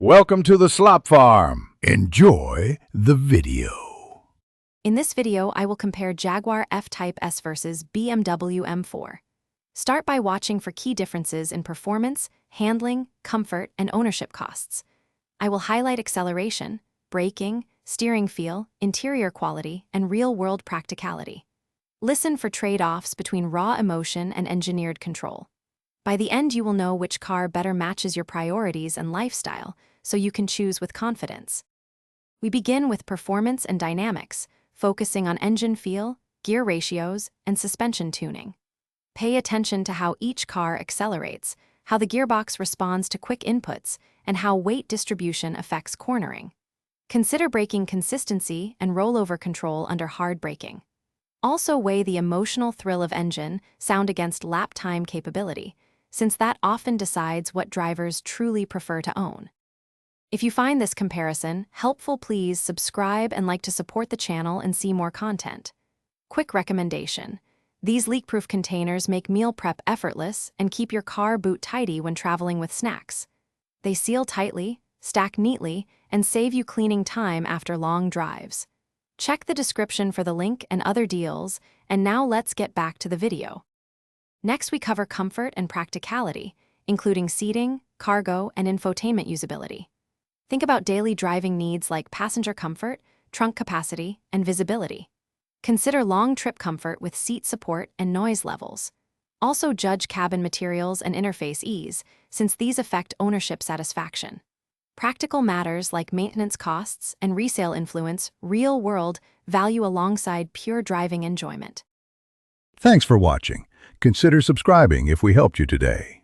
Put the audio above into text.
Welcome to the Slop Farm. Enjoy the video. In this video, I will compare Jaguar F-Type S versus BMW M4. Start by watching for key differences in performance, handling, comfort, and ownership costs. I will highlight acceleration, braking, steering feel, interior quality, and real-world practicality. Listen for trade-offs between raw emotion and engineered control. By the end, you will know which car better matches your priorities and lifestyle, so you can choose with confidence. We begin with performance and dynamics, focusing on engine feel, gear ratios, and suspension tuning. Pay attention to how each car accelerates, how the gearbox responds to quick inputs, and how weight distribution affects cornering. Consider braking consistency and rollover control under hard braking. Also weigh the emotional thrill of engine sound against lap time capability, since that often decides what drivers truly prefer to own. If you find this comparison helpful, please subscribe and like to support the channel and see more content. Quick recommendation: these leak-proof containers make meal prep effortless and keep your car boot tidy when traveling with snacks. They seal tightly, stack neatly, and save you cleaning time after long drives. Check the description for the link and other deals, and now let's get back to the video. Next, we cover comfort and practicality, including seating, cargo, and infotainment usability. Think about daily driving needs like passenger comfort, trunk capacity, and visibility. Consider long trip comfort with seat support and noise levels. Also judge cabin materials and interface ease, since these affect ownership satisfaction. Practical matters like maintenance costs and resale influence real-world value alongside pure driving enjoyment. Thanks for watching. Consider subscribing if we helped you today.